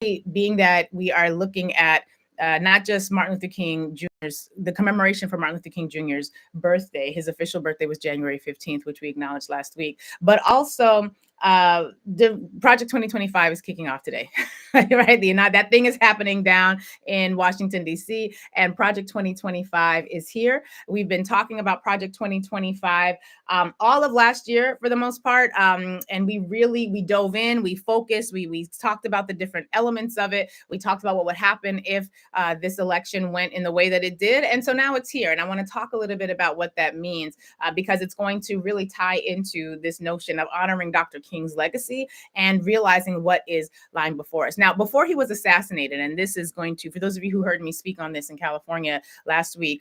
being that we are looking at not just Martin Luther King Jr.'s, the commemoration for Martin Luther King Jr.'s birthday. His official birthday was January 15th, which we acknowledged last week. But also, the Project 2025 is kicking off today, right? That thing is happening down in Washington, D.C., and Project 2025 is here. We've been talking about Project 2025 all of last year for the most part, and we dove in, we focused, we talked about the different elements of it. We talked about what would happen if this election went in the way that it did. And so now it's here. And I want to talk a little bit about what that means because it's going to really tie into this notion of honoring Dr. King's legacy and realizing what is lying before us. Now, before he was assassinated, and this is going to, for those of you who heard me speak on this in California last week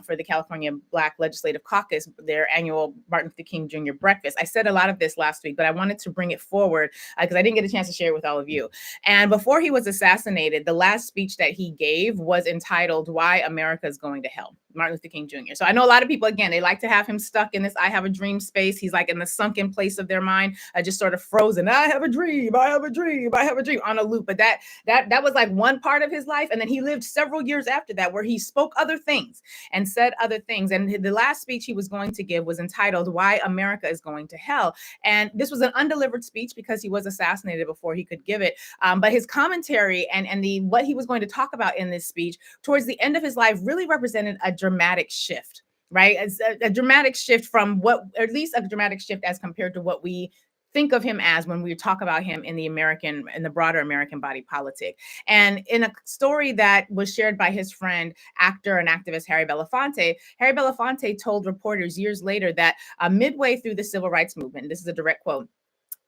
for the California Black Legislative Caucus, their annual Martin Luther King Jr. breakfast, I said a lot of this last week, but I wanted to bring it forward because I didn't get a chance to share it with all of you. And before he was assassinated, the last speech that he gave was entitled "Why America is Going to Hell," Martin Luther King Jr. So I know a lot of people, again, they like to have him stuck in this "I have a dream" space. He's like in the sunken place of their mind, just sort of frozen. I have a dream, I have a dream, I have a dream on a loop. But that was like one part of his life. And then he lived several years after that where he spoke other things and said other things. And the last speech he was going to give was entitled "Why America is Going to Hell." And this was an undelivered speech because he was assassinated before he could give it. But his commentary and what he was going to talk about in this speech towards the end of his life really represented a dramatic shift, right? It's a dramatic shift from or at least a dramatic shift as compared to what we think of him as when we talk about him in the broader American body politic. And in a story that was shared by his friend, actor and activist Harry Belafonte told reporters years later that midway through the civil rights movement, this is a direct quote,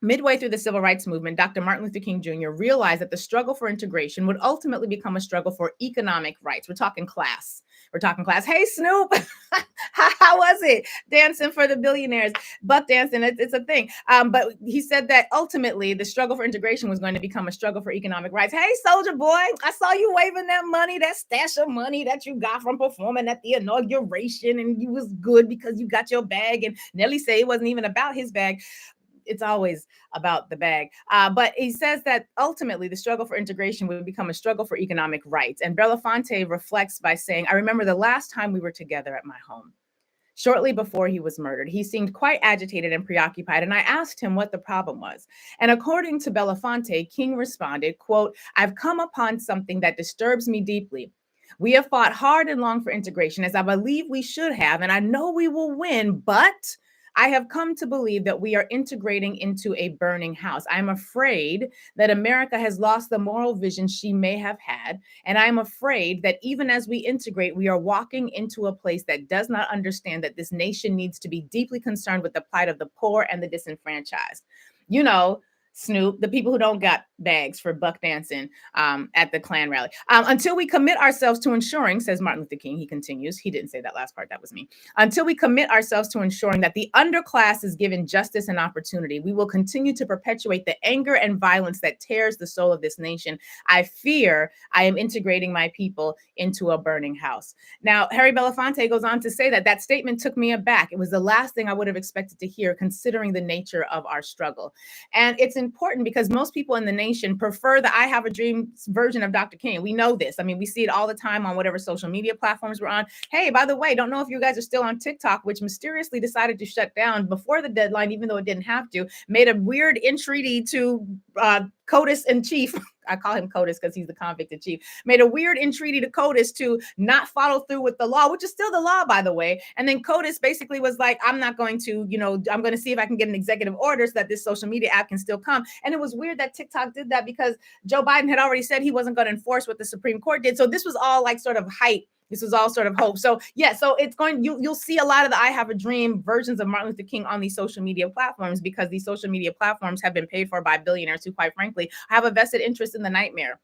midway through the civil rights movement, Dr. Martin Luther King Jr. realized that the struggle for integration would ultimately become a struggle for economic rights. We're talking class. Hey, Snoop, how was it? Dancing for the billionaires, buck dancing, it's a thing. But he said that ultimately the struggle for integration was going to become a struggle for economic rights. Hey, Soldier Boy, I saw you waving that money, that stash of money that you got from performing at the inauguration, and you was good because you got your bag. And Nelly said it wasn't even about his bag. It's always about the bag. But he says that ultimately the struggle for integration would become a struggle for economic rights. And Belafonte reflects by saying, "I remember the last time we were together at my home, shortly before he was murdered. He seemed quite agitated and preoccupied, and I asked him what the problem was. And according to Belafonte, King responded, quote, I've come upon something that disturbs me deeply. We have fought hard and long for integration, as I believe we should have, and I know we will win, but I have come to believe that we are integrating into a burning house. I'm afraid that America has lost the moral vision she may have had. And I'm afraid that even as we integrate, we are walking into a place that does not understand that this nation needs to be deeply concerned with the plight of the poor and the disenfranchised." You know, Snoop, the people who don't got bags for buck dancing at the Klan rally. Until we commit ourselves to ensuring, says Martin Luther King, he continues, he didn't say that last part, that was me. Until we commit ourselves to ensuring that the underclass is given justice and opportunity, we will continue to perpetuate the anger and violence that tears the soul of this nation. I fear I am integrating my people into a burning house. Now, Harry Belafonte goes on to say that statement took me aback. It was the last thing I would have expected to hear, considering the nature of our struggle. And it's important because most people in the nation prefer the "I have a dream" version of Dr. King. We know this. I mean, we see it all the time on whatever social media platforms we're on. Hey, by the way, don't know if you guys are still on TikTok, which mysteriously decided to shut down before the deadline, even though it didn't have to, made a weird entreaty to CODIS in chief. I call him CODIS because he's the convict in chief, made a weird entreaty to CODIS to not follow through with the law, which is still the law, by the way. And then CODIS basically was like, I'm not going to, I'm going to see if I can get an executive order so that this social media app can still come. And it was weird that TikTok did that because Joe Biden had already said he wasn't going to enforce what the Supreme Court did. So this was all like sort of hype. This was all sort of hope. So yeah, so it's going, you'll see a lot of the "I have a dream" versions of Martin Luther King on these social media platforms because these social media platforms have been paid for by billionaires who, quite frankly, have a vested interest in the nightmare.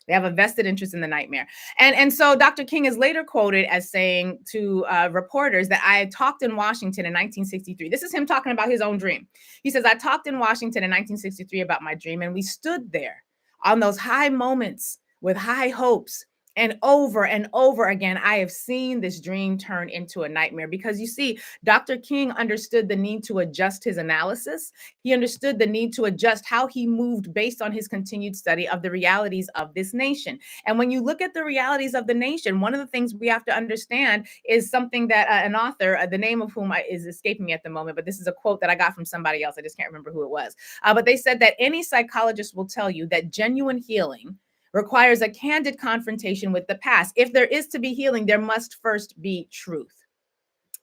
They have a vested interest in the nightmare. And so Dr. King is later quoted as saying to reporters that "I talked in Washington in 1963. This is him talking about his own dream. He says, "I talked in Washington in 1963 about my dream, and we stood there on those high moments with high hopes And over again, I have seen this dream turn into a nightmare because you see, Dr. King understood the need to adjust his analysis. He understood the need to adjust how he moved based on his continued study of the realities of this nation. And when you look at the realities of the nation, one of the things we have to understand is something that an author, the name of whom is escaping me at the moment, but this is a quote that I got from somebody else. I just can't remember who it was. But they said that any psychologist will tell you that genuine healing requires a candid confrontation with the past. If there is to be healing, there must first be truth.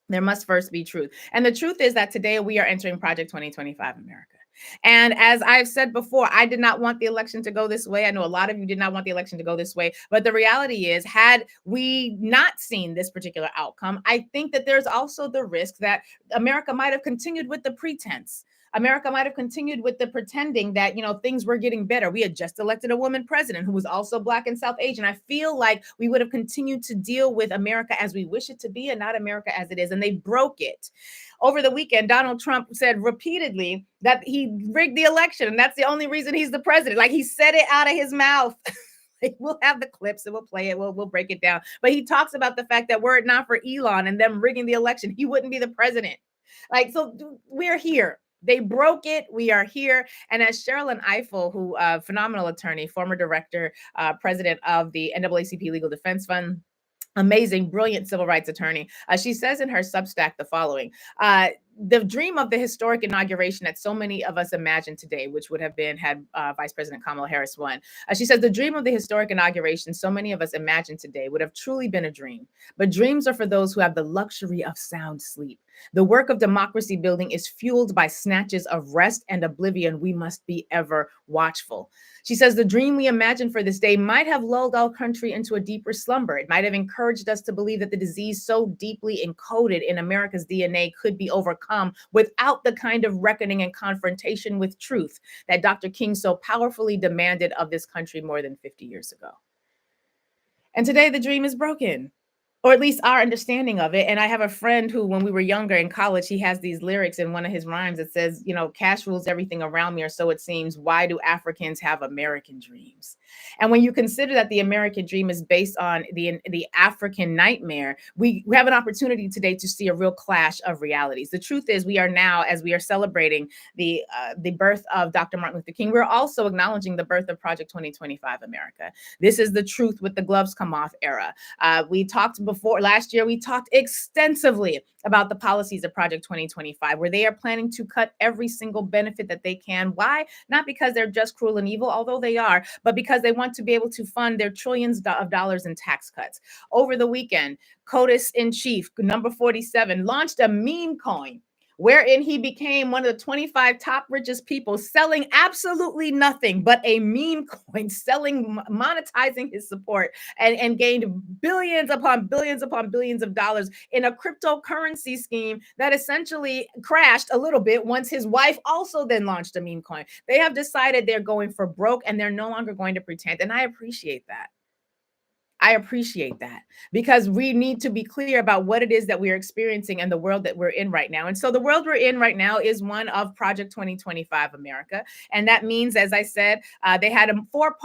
There must first be truth. And the truth is that today we are entering Project 2025 America. And as I've said before, I did not want the election to go this way. I know a lot of you did not want the election to go this way. But the reality is, had we not seen this particular outcome, I think that there's also the risk that America might have continued with the pretense. America might have continued with the pretending that, things were getting better. We had just elected a woman president who was also Black and South Asian. I feel like we would have continued to deal with America as we wish it to be and not America as it is. And they broke it. Over the weekend, Donald Trump said repeatedly that he rigged the election, and that's the only reason he's the president. Like, he said it out of his mouth. We'll have the clips and we'll play it. We'll break it down. But he talks about the fact that were it not for Elon and them rigging the election, he wouldn't be the president. So we're here. They broke it. We are here. And as Sherilyn Ifill, who phenomenal attorney, former director, president of the NAACP Legal Defense Fund, amazing, brilliant civil rights attorney. She says in her Substack the following: the dream of the historic inauguration that so many of us imagine today, which would have been had Vice President Kamala Harris won. She says the dream of the historic inauguration so many of us imagine today would have truly been a dream. But dreams are for those who have the luxury of sound sleep. The work of democracy building is fueled by snatches of rest and oblivion. We must be ever watchful. She says the dream we imagine for this day might have lulled our country into a deeper slumber. It might have encouraged us to believe that the disease so deeply encoded in America's DNA could be overcome without the kind of reckoning and confrontation with truth that Dr. King so powerfully demanded of this country more than 50 years ago. And today the dream is broken, or at least our understanding of it. And I have a friend who, when we were younger in college, he has these lyrics in one of his rhymes that says, cash rules everything around me, or so it seems. Why do Africans have American dreams? And when you consider that the American dream is based on the African nightmare, we have an opportunity today to see a real clash of realities. The truth is, we are now, as we are celebrating the birth of Dr. Martin Luther King, we're also acknowledging the birth of Project 2025 America. This is the truth with the gloves come off era. We talked before last year, we talked extensively about the policies of Project 2025, where they are planning to cut every single benefit that they can. Why? Not because they're just cruel and evil, although they are, but because they want to be able to fund their trillions of dollars in tax cuts. Over the weekend, CODIS in chief, number 47, launched a meme coin, wherein he became one of the 25 top richest people, selling absolutely nothing but a meme coin, monetizing his support, and gained billions upon billions upon billions of dollars in a cryptocurrency scheme that essentially crashed a little bit once his wife also then launched a meme coin. They have decided they're going for broke, and they're no longer going to pretend. And I appreciate that. Because we need to be clear about what it is that we're experiencing and the world that we're in right now. And so the world we're in right now is one of Project 2025 America. And that means, as I said, they had 4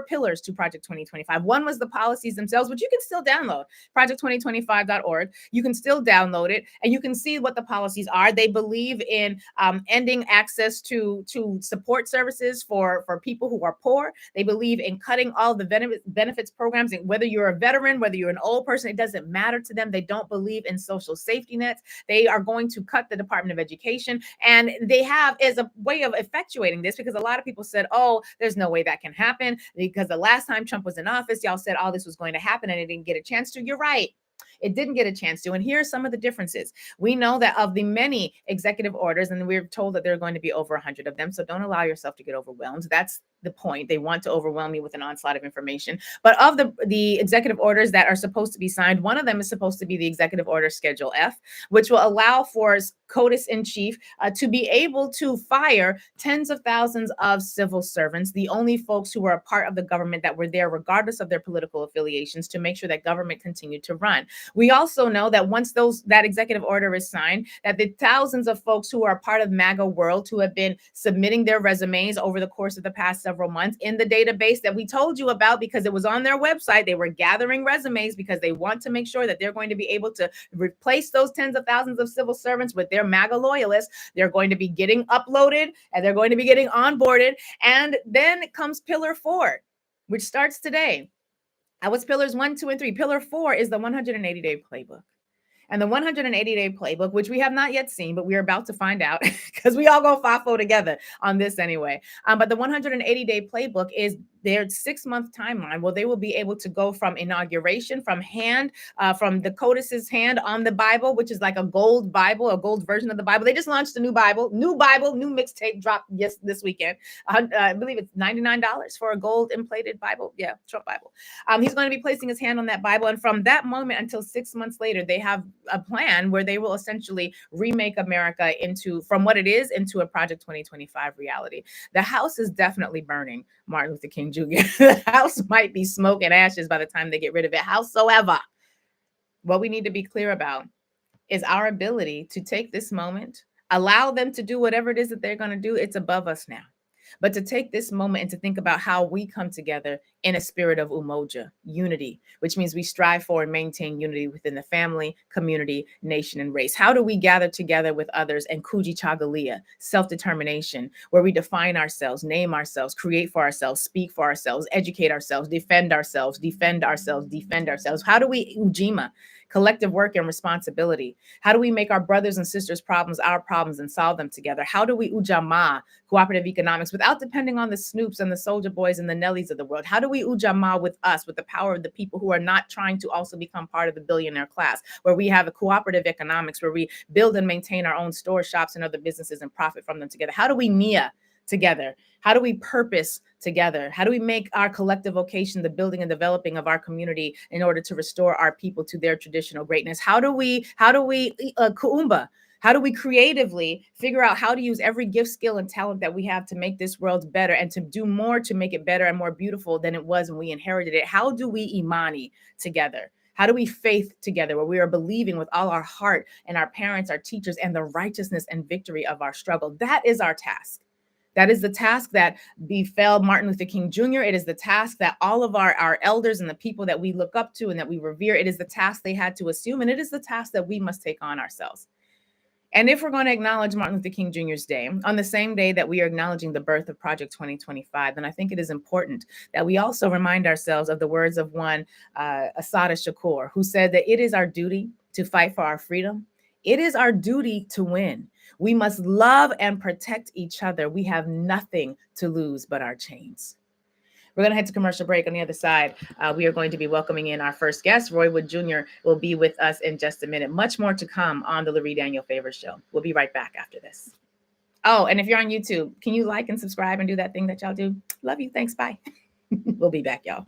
pillars to Project 2025. One was the policies themselves, which you can still download, project2025.org. You can still download it, and you can see what the policies are. They believe in ending access to support services for people who are poor. They believe in cutting all the benefits programs, and whether you're a veteran, whether you're an old person, it doesn't matter to them. They don't believe in social safety nets. They are going to cut the Department of Education. And they have, as a way of effectuating this, because a lot of people said, oh, there's no way that can happen, because the last time Trump was in office, y'all said all this was going to happen and it didn't get a chance to. You're right. It didn't get a chance to. And here are some of the differences. We know that of the many executive orders, and we're told that there are going to be over 100 of them, so don't allow yourself to get overwhelmed. That's the point. They want to overwhelm you with an onslaught of information. But of the executive orders that are supposed to be signed, one of them is supposed to be the Executive Order Schedule F, which will allow for CODIS in chief to be able to fire tens of thousands of civil servants, the only folks who were a part of the government that were there, regardless of their political affiliations, to make sure that government continued to run. We also know that once that executive order is signed, that the thousands of folks who are part of MAGA world who have been submitting their resumes over the course of the past several months in the database that we told you about, because it was on their website, they were gathering resumes because they want to make sure that they're going to be able to replace those tens of thousands of civil servants with their MAGA loyalists. They're going to be getting uploaded and they're going to be getting onboarded. And then comes Pillar 4, which starts today. That was Pillars 1, 2, and 3. Pillar 4 is the 180-day playbook. And the 180-day playbook, which we have not yet seen, but we are about to find out because we all go FAFO together on this anyway. But the 180-day playbook is their 6-month timeline. Well, they will be able to go from inauguration, from the codice's hand on the Bible, which is like a gold Bible, a gold version of the Bible. They just launched a new Bible, new mixtape dropped this weekend. I believe it's $99 for a gold plated Bible. Yeah, Trump Bible. He's going to be placing his hand on that Bible. And from that moment until 6 months later, they have a plan where they will essentially remake America from what it is into a Project 2025 reality. The house is definitely burning Martin Luther King Jr. The house might be smoke and ashes by the time they get rid of it. Howsoever, what we need to be clear about is our ability to take this moment, allow them to do whatever it is that they're going to do. It's above us now. But to take this moment and to think about how we come together in a spirit of umoja, unity, which means we strive for and maintain unity within the family, community, nation, and race. How do we gather together with others and kuji chagalia, self-determination, where we define ourselves, name ourselves, create for ourselves, speak for ourselves, educate ourselves, defend ourselves, defend ourselves, defend ourselves. How do we ujima, collective work and responsibility? How do we make our brothers and sisters' problems our problems and solve them together? How do we ujamaa, cooperative economics, without depending on the Snoops and the Soldier Boys and the Nellies of the world? How do we ujamaa with us, with the power of the people who are not trying to also become part of the billionaire class, where we have a cooperative economics, where we build and maintain our own store, shops, and other businesses and profit from them together? How do we nia together? How do we purpose together? How do we make our collective vocation the building and developing of our community in order to restore our people to their traditional greatness? How do we kuumba? How do we creatively figure out how to use every gift, skill, and talent that we have to make this world better and to do more to make it better and more beautiful than it was when we inherited it? How do we imani together? How do we faith together, where we are believing with all our heart and our parents, our teachers, and the righteousness and victory of our struggle? That is our task. That is the task that befell Martin Luther King Jr. It is the task that all of our elders and the people that we look up to and that we revere, it is the task they had to assume, and it is the task that we must take on ourselves. And if we're going to acknowledge Martin Luther King Jr.'s day, on the same day that we are acknowledging the birth of Project 2025, then I think it is important that we also remind ourselves of the words of one Assata Shakur, who said that it is our duty to fight for our freedom. It is our duty to win. We must love and protect each other. We have nothing to lose but our chains. We're going to head to commercial break. On the other side, we are going to be welcoming in our first guest. Roy Wood Jr. will be with us in just a minute. Much more to come on the Lurie Daniel Favors Show. We'll be right back after this. Oh, and if you're on YouTube, can you like and subscribe and do that thing that y'all do? Love you. Thanks. Bye. We'll be back, y'all.